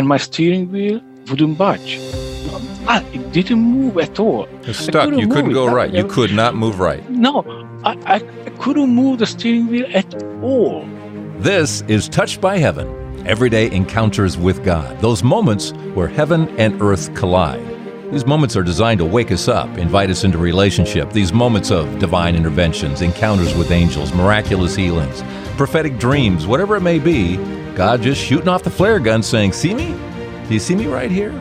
and my steering wheel wouldn't budge. It didn't move at all. You're stuck. You couldn't go right. You could not move right. No, I couldn't move the steering wheel at all. This is Touched by Heaven, everyday encounters with God. Those moments where heaven and earth collide. These moments are designed to wake us up, invite us into relationship. These moments of divine interventions, encounters with angels, miraculous healings, prophetic dreams, whatever it may be, God just shooting off the flare gun saying, see me? Do you see me right here?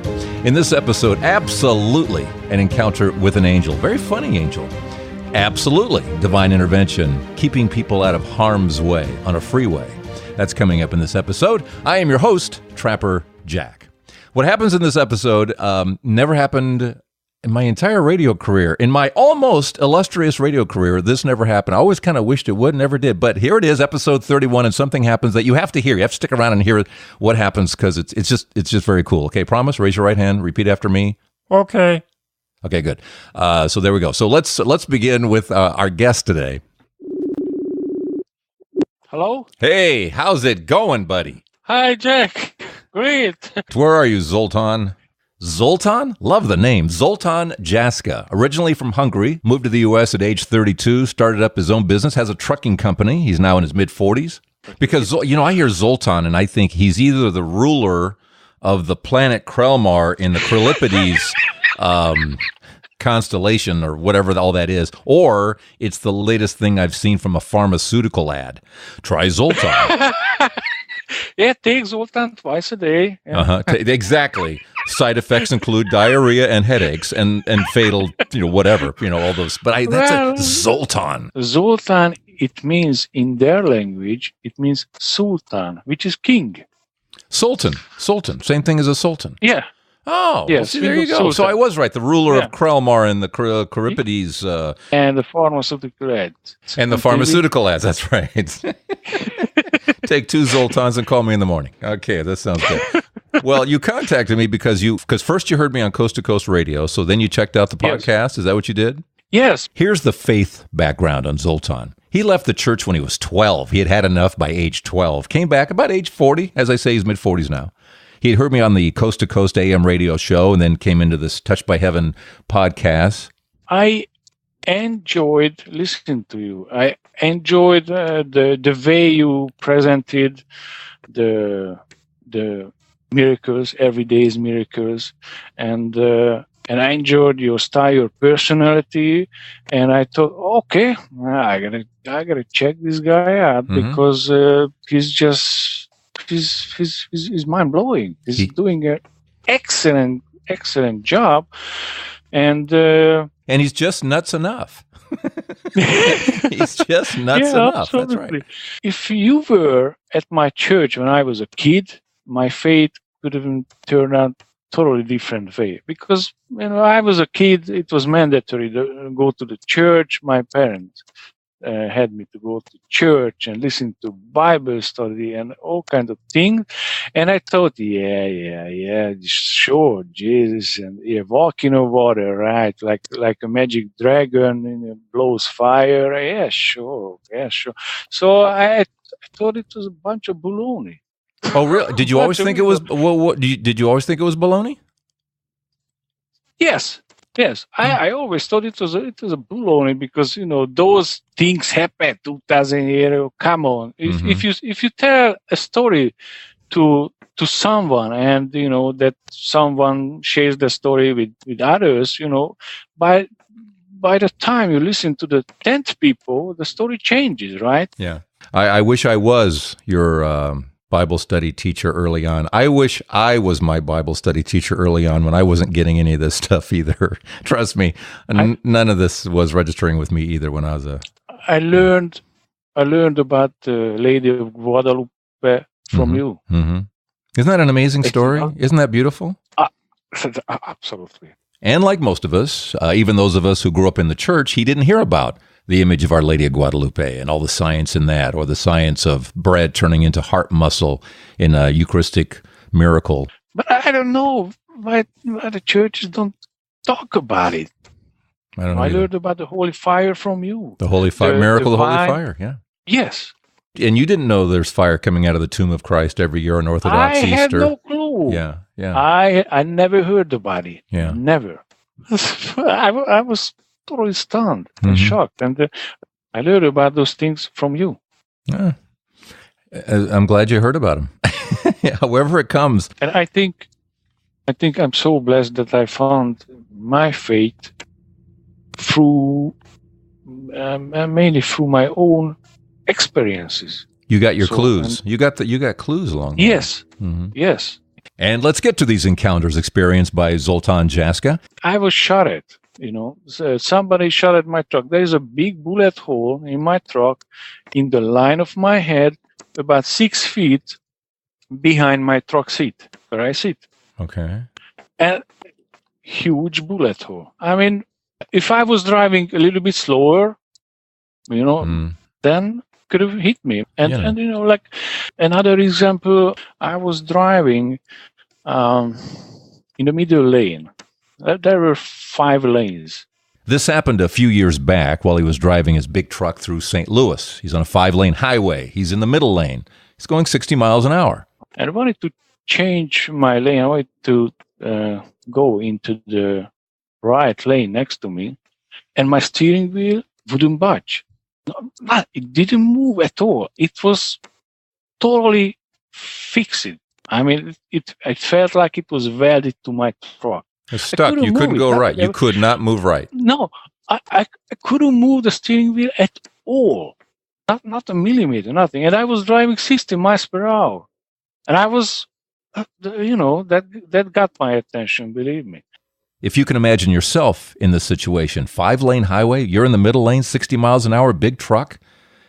In this episode, absolutely an encounter with an angel. Very funny angel. Absolutely divine intervention, keeping people out of harm's way on a freeway. That's coming up in this episode. I am your host, Trapper Jack. What happens in this episode never happened in my entire radio career. In my almost illustrious radio career, this never happened. I always kind of wished it would, never did. But here it is, episode 31, and something happens that you have to hear. You have to stick around and hear what happens because it's just very cool. Okay, promise? Raise your right hand. Repeat after me. Okay. Okay, good. So there we go. So let's begin with our guest today. Hello? Hey, how's it going, buddy? Hi, Jack. Great. Where are you, Zoltan? Zoltan? Love the name. Zoltan Jaszka. Originally from Hungary, moved to the U.S. at age 32, started up his own business, has a trucking company. He's now in his mid-40s. Because, I hear Zoltan, and I think he's either the ruler of the planet Krelmar in the Krylipides constellation or whatever all that is, or it's the latest thing I've seen from a pharmaceutical ad. Try Zoltan. Yeah, take Zoltan twice a day. Yeah. Exactly. Side effects include diarrhea and headaches and fatal, whatever, all those. But that's a Zoltan. Zoltan, it means, in their language, it means sultan, which is king. Sultan. Same thing as a sultan. Yeah. Oh, yes, well, see, there you go. Sultan. So I was right. The ruler of Krelmar and the Krylipides. And the pharmaceutical ads. And the pharmaceutical ads, that's right. Take 2 Zoltans and call me in the morning. Okay, that sounds good. Well, you contacted me because first you heard me on Coast to Coast Radio, so then you checked out the podcast. Yes. Is that what you did? Yes. Here's the faith background on Zoltan. He left the church when he was 12. He had had enough by age 12. Came back about age 40. As I say, he's mid-40s now. He had heard me on the Coast to Coast AM radio show and then came into this Touched by Heaven podcast. I enjoyed listening to you. I enjoyed the way you presented the miracles, everyday's miracles, and I enjoyed your style, your personality, and I thought, okay, I gotta check this guy out because he's mind blowing. He's doing an excellent job, and he's just nuts enough. He's just nuts enough. Absolutely. That's right. If you were at my church when I was a kid, my faith could have turned out totally different way. Because I was a kid, it was mandatory to go to the church. My parents had me to go to church and listen to Bible study and all kinds of things. And I thought, yeah, sure, Jesus, and walking on water, right? Like a magic dragon blows fire. Yeah, sure. So I thought it was a bunch of baloney. Oh, really? Did you always think it was? Did you always think it was baloney? Yes. I always thought it was a baloney because those things happened 2,000 years ago. Come on, if you tell a story to someone and that someone shares the story with others, by the time you listen to the 10th people, the story changes, right? Yeah, I wish I was your Bible study teacher early on. I wish I was my Bible study teacher early on when I wasn't getting any of this stuff either. Trust me, none of this was registering with me either when I was I learned about the Lady of Guadalupe from you. Mm-hmm. Isn't that an amazing story? Isn't that beautiful? Absolutely. And like most of us, even those of us who grew up in the church, he didn't hear about the image of Our Lady of Guadalupe and all the science in that, or the science of bread turning into heart muscle in a Eucharistic miracle. But I don't know why the churches don't talk about it. I don't know. I learned about the Holy Fire from you. The Holy Fire, miracle of the Holy Fire, yeah. Yes. And you didn't know there's fire coming out of the tomb of Christ every year on Orthodox I Easter. had no clue. Yeah, yeah. I never heard about it. Yeah. Never. I was totally stunned and shocked. And I learned about those things from you. Yeah. I'm glad you heard about them. However it comes. And I think I'm so blessed that I found my faith through, mainly through my own experiences. You got your clues. You got clues along the way. Yes. Yes. And let's get to these encounters experienced by Zoltan Jaszka. I was shot at. So somebody shot at my truck. There is a big bullet hole in my truck in the line of my head, about 6 feet behind my truck seat, where I sit. Okay. And huge bullet hole. I mean, if I was driving a little bit slower, then could have hit me. And like another example, I was driving in the middle lane. There were 5 lanes. This happened a few years back while he was driving his big truck through St. Louis. He's on a 5-lane highway. He's in the middle lane. He's going 60 miles an hour. And I wanted to change my lane. I wanted to go into the right lane next to me. And my steering wheel wouldn't budge. It didn't move at all. It was totally fixed. I mean, it felt like it was welded to my truck. It's stuck. You couldn't go right. You could not move right. No, I couldn't move the steering wheel at all. Not a millimeter, nothing. And I was driving 60 miles per hour. And I was, that got my attention, believe me. If you can imagine yourself in this situation, 5-lane highway, you're in the middle lane, 60 miles an hour, big truck,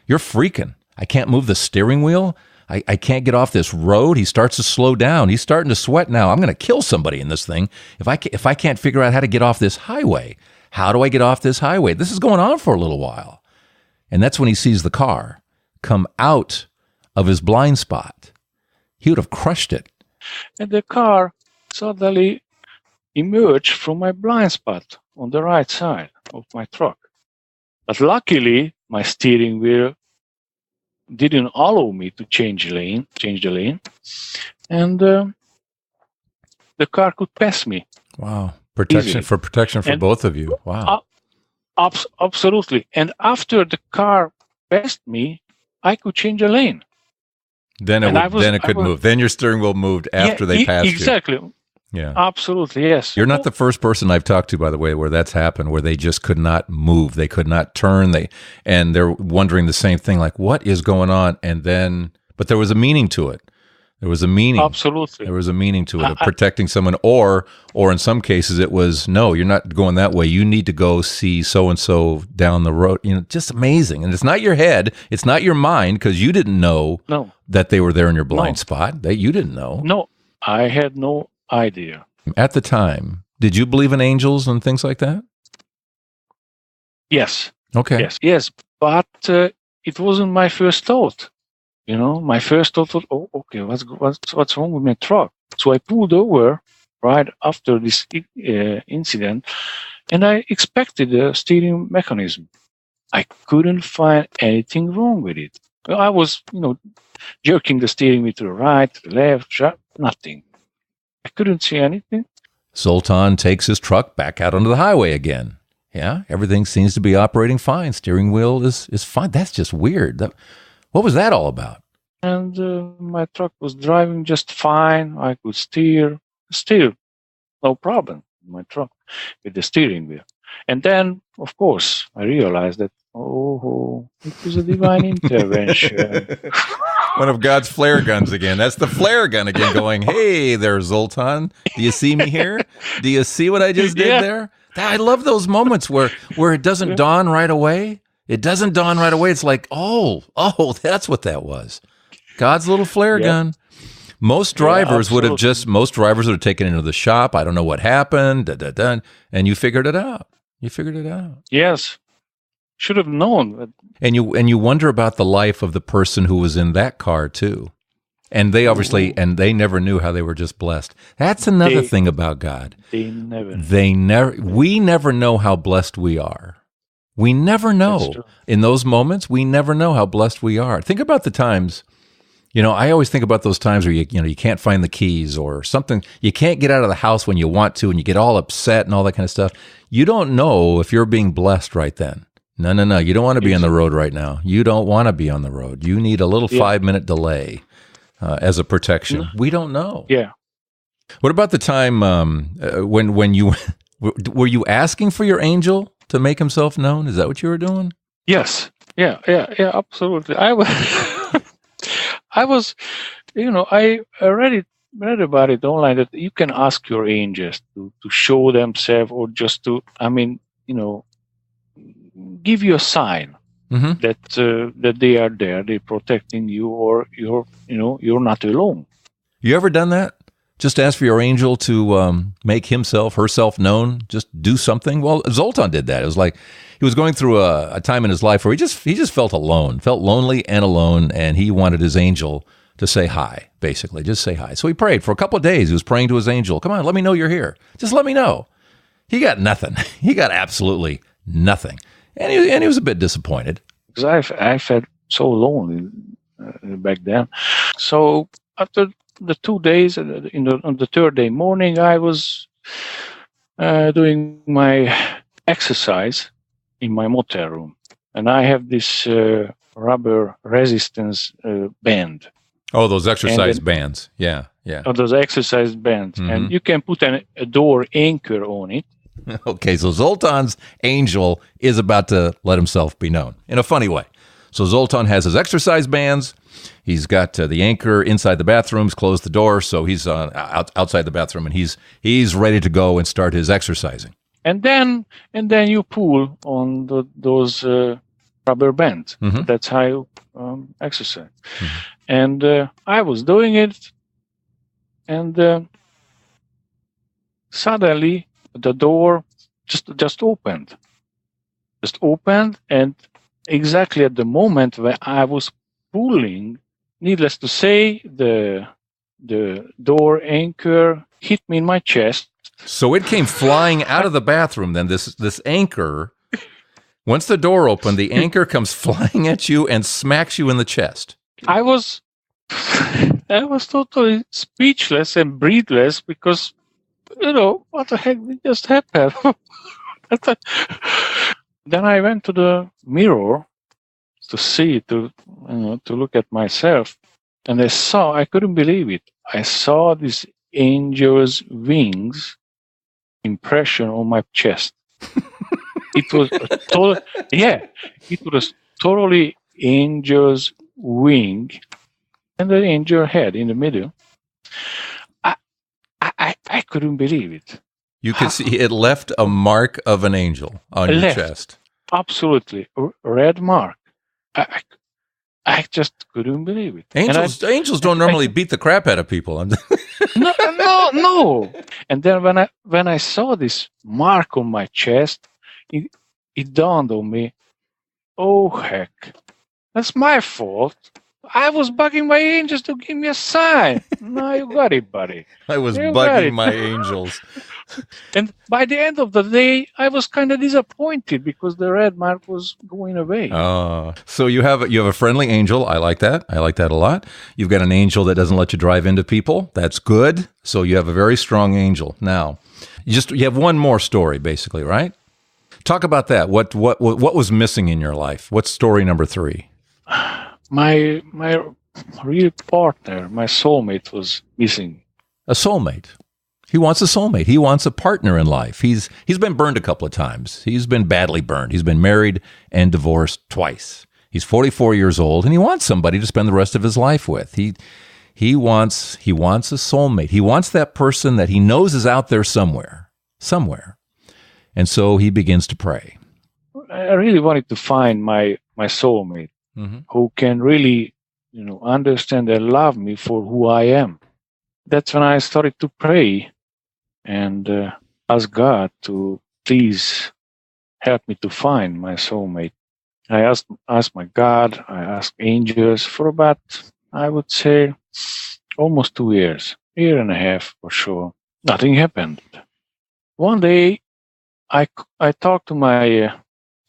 you're freaking. I can't move the steering wheel. I can't get off this road. He starts to slow down. He's starting to sweat now. I'm going to kill somebody in this thing. If I can't figure out how to get off this highway, how do I get off this highway? This is going on for a little while. And that's when he sees the car come out of his blind spot. He would have crushed it. And the car suddenly emerged from my blind spot on the right side of my truck. But luckily, my steering wheel didn't allow me to change the lane, and the car could pass me. Wow. Protection for both of you. Wow. Absolutely. And after the car passed me, I could change the lane. Then it could move. Then your steering wheel moved after they passed you. Exactly. Yeah. Absolutely, yes. You're not the first person I've talked to, by the way, where that's happened, where they just could not move. They could not turn. And they're wondering the same thing, like, what is going on? But there was a meaning to it. There was a meaning. Absolutely. There was a meaning to it of protecting someone, or in some cases it was, no, you're not going that way. You need to go see so-and-so down the road. Just amazing. And it's not your head. It's not your mind, because you didn't know that they were there in your blind spot. You didn't know. No, I had no idea. At the time, did you believe in angels and things like that? Yes. Okay. Yes. But it wasn't my first thought. My first thought was, oh, okay, what's wrong with my truck? So I pulled over right after this incident, and I inspected the steering mechanism. I couldn't find anything wrong with it. I was, jerking the steering wheel to the right, to the left, nothing. I couldn't see anything. Zoltan takes his truck back out onto the highway again. Yeah, everything seems to be operating fine. Steering wheel is fine. That's just weird. What was that all about? And my truck was driving just fine. I could steer, no problem, my truck with the steering wheel. And then, of course, I realized that, it was a divine intervention. One of God's flare guns again. That's the flare gun again going, hey there, Zoltan. Do you see me here? Do you see what I just did there? I love those moments where it doesn't dawn right away. It doesn't dawn right away. It's like, oh, that's what that was. God's little flare gun. Most drivers would have taken it into the shop. I don't know what happened, and you figured it out. Yes. Should have known. And you wonder about the life of the person who was in that car too. And they obviously, they never knew how they were just blessed. That's another thing about God. We never know how blessed we are We never That's know. true. In those moments, we never know how blessed we are. Think about the times, I always think about those times where you can't find the keys or something. You can't get out of the house when you want to and you get all upset and all that kind of stuff. You don't know if you're being blessed right then. No. You don't want to be on the road right now. You don't want to be on the road. You need a little 5-minute delay as a protection. We don't know. Yeah. What about the time when you were you asking for your angel to make himself known? Is that what you were doing? Yes. Yeah. Absolutely. I was. I was. I already read about it online that you can ask your angels to show themselves, or just to, give you a sign that they are there, they're protecting you, or you're not alone. You ever done that? Just ask for your angel to make herself known. Just do something. Well, Zoltan did that. It was like he was going through a time in his life where he just felt alone, felt lonely and alone, and he wanted his angel to say hi, basically, just say hi. So he prayed for a couple of days. He was praying to his angel. Come on, let me know you're here. Just let me know. He got nothing. He got absolutely nothing, and he was a bit disappointed. Because I felt so lonely back then. So after the 2 days, on the third day morning, I was doing my exercise in my motel room, and I have this rubber resistance band. Oh, those exercise bands. Yeah. Oh, those exercise bands, and you can put a door anchor on it. Okay, so Zoltan's angel is about to let himself be known in a funny way. So Zoltan has his exercise bands. He's got the anchor inside the bathrooms, closed the door, so he's outside the bathroom, and he's ready to go and start his exercising. And then you pull on those rubber bands. That's how you exercise. And I was doing it, and suddenly the door just opened. And exactly at the moment when I was pulling, needless to say, the door anchor hit me in my chest. So it came flying out of the bathroom then, this anchor. Once the door opened, the anchor comes flying at you and smacks you in the chest. I was totally speechless and breathless because, what the heck just happened? Then I went to the mirror to look at myself, and I couldn't believe it. I saw this angel's wings impression on my chest. It was totally angel's wing, and the angel head in the middle. I couldn't believe it. You could see it left a mark of an angel on your chest. Absolutely, red mark. I just couldn't believe it. Angels don't normally beat the crap out of people. No. And then when I saw this mark on my chest, it dawned on me, oh heck, that's my fault. I was bugging my angels to give me a sign. No, you got it, buddy. I was bugging my angels. And by the end of the day, I was kind of disappointed because the red mark was going away. So you have a friendly angel. I like that. I like that a lot. You've got an angel that doesn't let you drive into people. That's good. So you have a very strong angel. Now, you have one more story, basically, right? Talk about that. What was missing in your life? What's story number 3? My real partner, my soulmate, was missing. A soulmate. He wants a soulmate. He wants a partner in life. He's been burned a couple of times. He's been badly burned. He's been married and divorced twice. He's 44 years old, and he wants somebody to spend the rest of his life with. He wants a soulmate. He wants that person that he knows is out there somewhere. And so he begins to pray. I really wanted to find my soulmate who can really, understand and love me for who I am. That's when I started to pray and ask God to please help me to find my soulmate. I asked my God, I asked angels for about, I would say, almost 2 years, year and a half for sure. Nothing happened. One day, I talked to my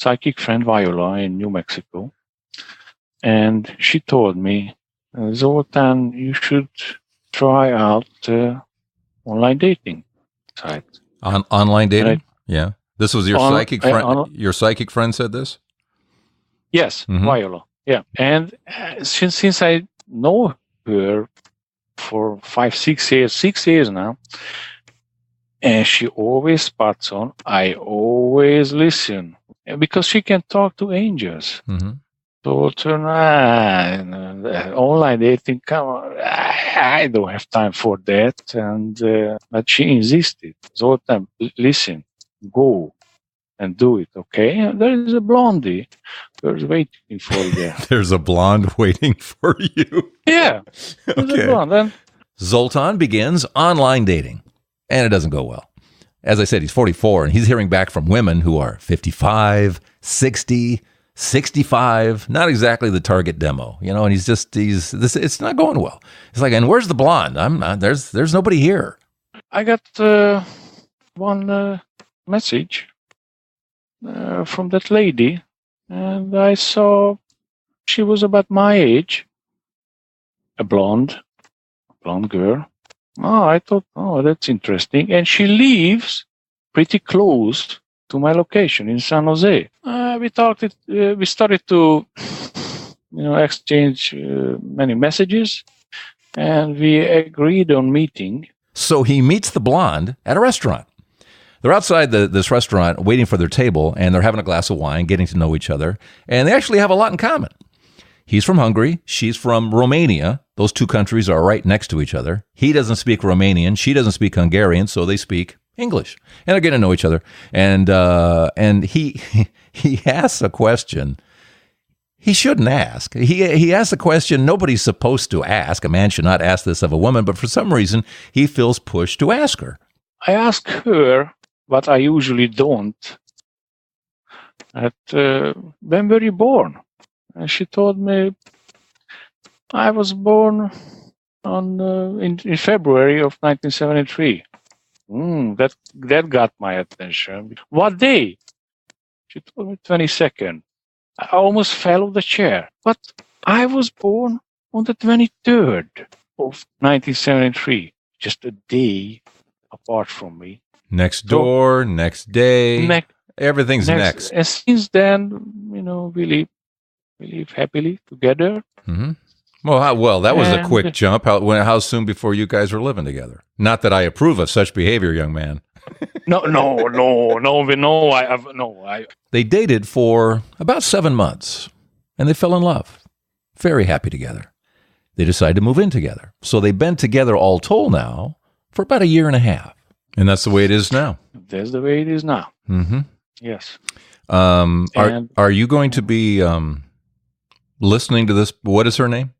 psychic friend Viola in New Mexico, and she told me, Zoltan, you should try out online dating site. Online dating? Yeah. This was your psychic friend. Your psychic friend said this? Yes, Viola. Yeah. And since I know her for 6 years, 6 years now, and she always spots on, I always listen because she can talk to angels. So online dating, come on, I don't have time for that. And but she insisted, Zoltan, listen, go and do it, okay? And there is a blondie who's waiting for you. There's a blonde waiting for you. Yeah, okay. A blonde. And Zoltan begins online dating, and it doesn't go well. As I said, he's 44, and he's hearing back from women who are 55, 60, 65, not exactly the target demo, and it's not going well. It's like, and where's the blonde? There's nobody here. I got one message from that lady, and I saw she was about my age, a blonde girl. Oh, I thought, that's interesting. And she lives pretty close to my location in San Jose. We started to, exchange many messages, and we agreed on meeting. So he meets the blonde at a restaurant. They're outside this restaurant waiting for their table, and they're having a glass of wine, getting to know each other, and they actually have a lot in common. He's from Hungary. She's from Romania. Those two countries are right next to each other. He doesn't speak Romanian. She doesn't speak Hungarian, so they speak English, and they're getting to know each other. And he asks a question he shouldn't ask. He asks a question nobody's supposed to ask. A man should not ask this of a woman, but for some reason he feels pushed to ask her. I ask her what I usually don't. When were you born? And she told me I was born in February of 1973. That got my attention. What day? She told me 22nd. I almost fell off the chair. But I was born on the 23rd of 1973, just a day apart from me. Next door, next day, everything's next. And since then, we live happily together. Mm-hmm. Well, that was a quick jump. How soon before you guys were living together? Not that I approve of such behavior, young man. No. They dated for about 7 months, and they fell in love. Very happy together. They decided to move in together. So they've been together all told now for about 1.5 years. And that's the way it is now. That's the way it is now. Mm-hmm. Yes. Are you going to be listening to this? What is her name?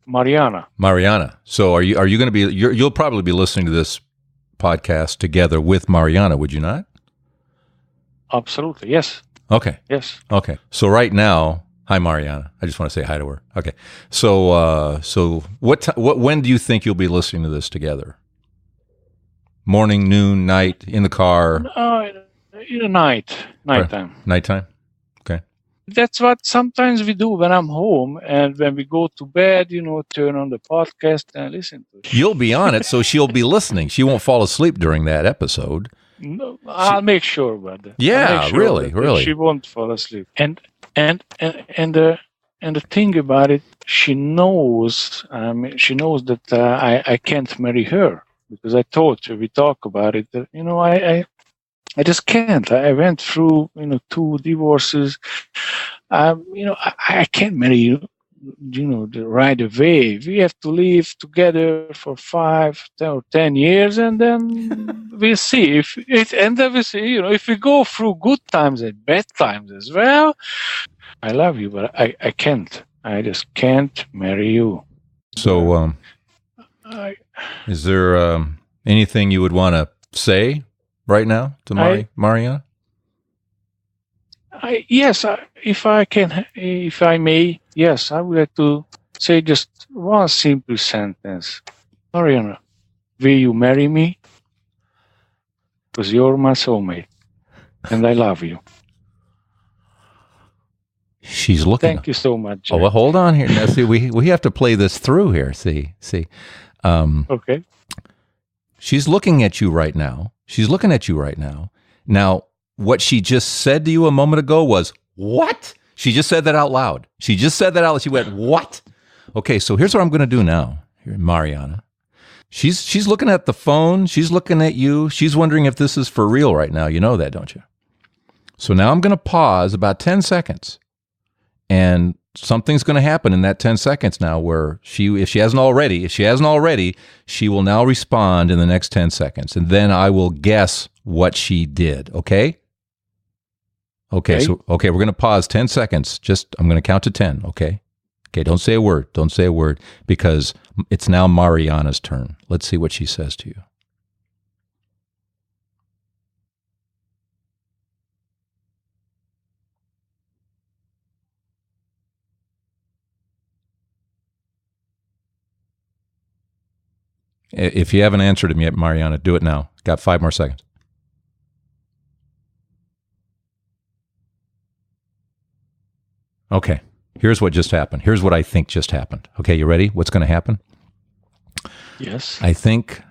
Mariana. So are you going to be? You'll probably be listening to this podcast together with Mariana, would you not? Absolutely. Yes. Okay. Yes. Okay. So right now, hi Mariana. I just want to say hi to her. Okay. So when do you think you'll be listening to this together? Morning, noon, night, in the car? In the nighttime. Nighttime? Okay. That's what sometimes we do when I'm home, and when we go to bed, turn on the podcast and listen to it. You'll be on it, so she'll be listening. She won't fall asleep during that episode. No, I'll make sure about that. Yeah, really. She won't fall asleep. And the thing about it, she knows. She knows that I can't marry her. Because I told her, we talk about it, that, I just can't. I went through, 2 divorces. I can't marry you, right away. We have to live together for 5 or 10 years, and then we'll see. If we go through good times and bad times as well. I love you, but I can't. I just can't marry you. So, is there anything you would want to say right now to Mariana? Yes, if I may, yes, I would like to say just one simple sentence. Mariana, will you marry me? Because you're my soulmate, and I love you. She's looking. Thank you so much. Oh, well, hold on here. Now, see, we have to play this through here. See. Okay. She's looking at you right now. Now, what she just said to you a moment ago was, what? She just said that out loud. She went, what? Okay, so here's what I'm going to do now, here, Mariana. She's looking at the phone. She's looking at you. She's wondering if this is for real right now. You know that, don't you? So now I'm going to pause about 10 seconds. And something's going to happen in that 10 seconds now where if she hasn't already, she will now respond in the next 10 seconds. And then I will guess what she did. Okay? Okay, we're going to pause 10 seconds. I'm going to count to 10, okay? Okay, don't say a word, because it's now Mariana's turn. Let's see what she says to you. If you haven't answered him yet, Mariana, do it now. Got 5 more seconds. Okay, here's what just happened. Here's what I think just happened. Okay, you ready? What's going to happen? Yes. I think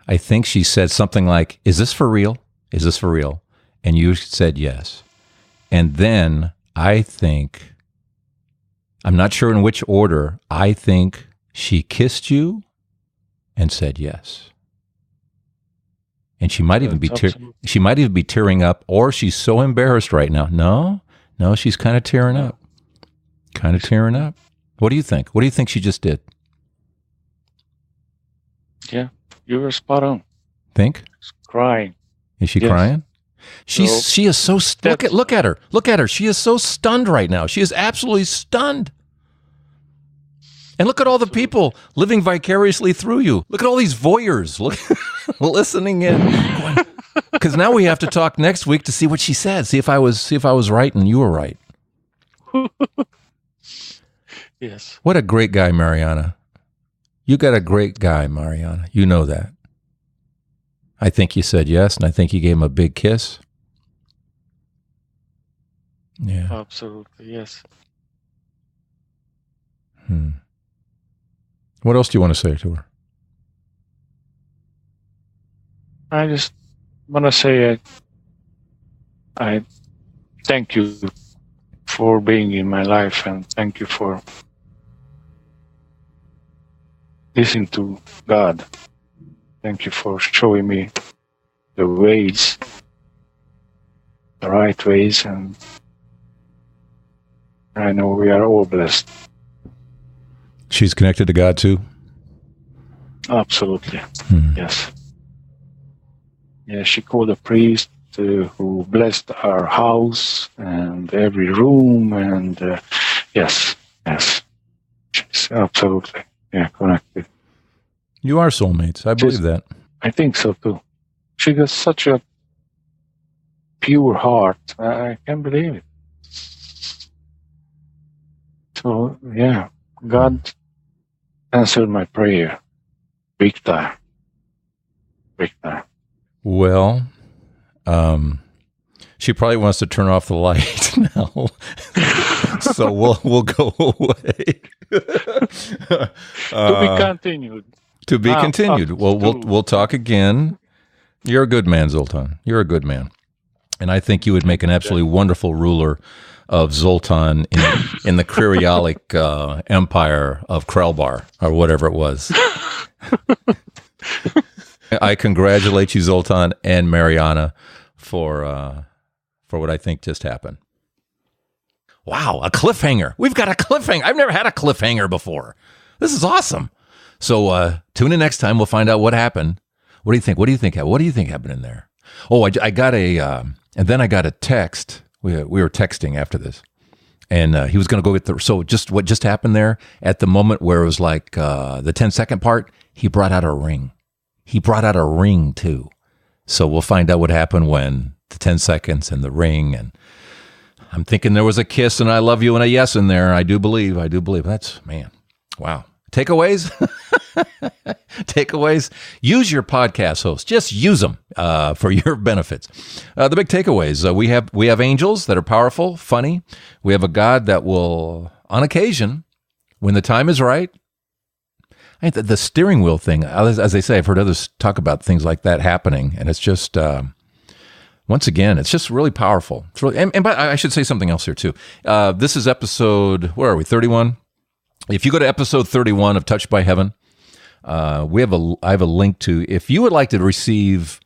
she said something like, "Is this for real? Is this for real?" And you said yes. And then I think, I'm not sure in which order, I think she kissed you and said yes. And she might even be tearing up, or she's so embarrassed right now. No, she's kind of tearing up. What do you think? What do you think she just did? Yeah, you were spot on. Think? She's crying. Is she crying? She is so look at her. She is so stunned right now. She is absolutely stunned. And look at all the people living vicariously through you. Look at all these voyeurs listening in. Because now we have to talk next week to see what she said. See if I was right and you were right. Yes. What a great guy, Mariana. You got a great guy, Mariana. You know that. I think you said yes, and I think you gave him a big kiss. Yeah. Absolutely, yes. What else do you want to say to her? I just want to say I thank you for being in my life, and thank you for listening to God. Thank you for showing me the ways, the right ways, and I know we are all blessed. She's connected to God too? Absolutely. Yes. Yeah, she called a priest who blessed our house and every room, and yes. She's absolutely connected. You are soulmates. I believe that. I think so too. She got such a pure heart. I can't believe it. So yeah, God answered my prayer. Big time. Well, she probably wants to turn off the light now, so we'll go away. To be continued. To be continued. Well, we'll talk again. You're a good man, Zoltan. You're a good man, and I think you would make an absolutely wonderful ruler of Zoltan in the Kyrialic empire of Krelbar, or whatever it was. I congratulate you, Zoltan and Mariana, for what I think just happened. Wow, a cliffhanger. We've got a cliffhanger. I've never had a cliffhanger before. This is awesome. So tune in next time. We'll find out what happened. What do you think? What do you think happened in there? Oh, I got and then I got a text. We were texting after this, and he was going to go get so just what just happened there at the moment where it was like the 10-second part, he brought out a ring. He brought out a ring too. So we'll find out what happened when the 10 seconds and the ring, and I'm thinking there was a kiss and I love you and a yes in there. I do believe. That's, man, wow. Takeaways? Takeaways? Use your podcast host. Just use them for your benefits. The big takeaways: we have angels that are powerful, funny. We have a God that will, on occasion, when the time is right. I think the steering wheel thing, as they say, I've heard others talk about things like that happening, and it's just, once again, it's just really powerful. It's really, but I should say something else here too. This is episode, where are we, 31? If you go to episode 31 of Touched by Heaven, I have a link to, if you would like to receive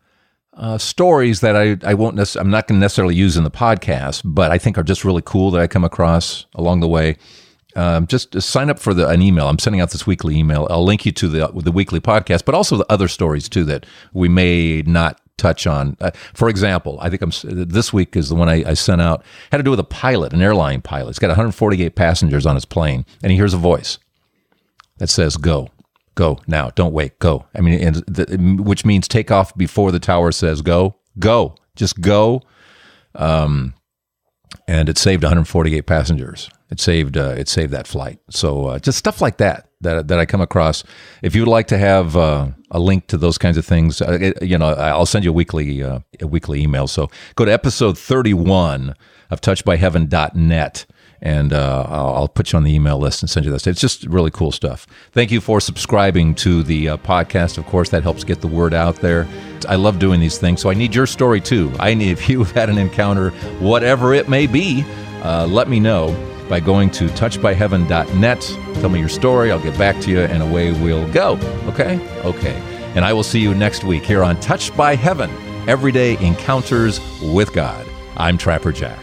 stories that I'm not going to necessarily use in the podcast, but I think are just really cool that I come across along the way. Just sign up for an email. I'm sending out this weekly email. I'll link you to the weekly podcast, but also the other stories too that we may not touch on. For example, I think this week is the one I sent out. Had to do with a pilot, an airline pilot. He's got 148 passengers on his plane, and he hears a voice that says, "Go, go now, don't wait, go." I mean, which means take off before the tower says go, go, just go. And it saved 148 passengers. It saved that flight. So just stuff like that I come across. If you would like to have a link to those kinds of things, I'll send you a weekly email. So go to episode 31 of touchedbyheaven.net, and I'll put you on the email list and send you this. It's just really cool stuff. Thank you for subscribing to the podcast. Of course, that helps get the word out there. I love doing these things, so I need your story too. If you've had an encounter, whatever it may be, let me know by going to touchedbyheaven.net. Tell me your story. I'll get back to you, and away we'll go. Okay? Okay. And I will see you next week here on Touched by Heaven, Everyday Encounters with God. I'm Trapper Jack.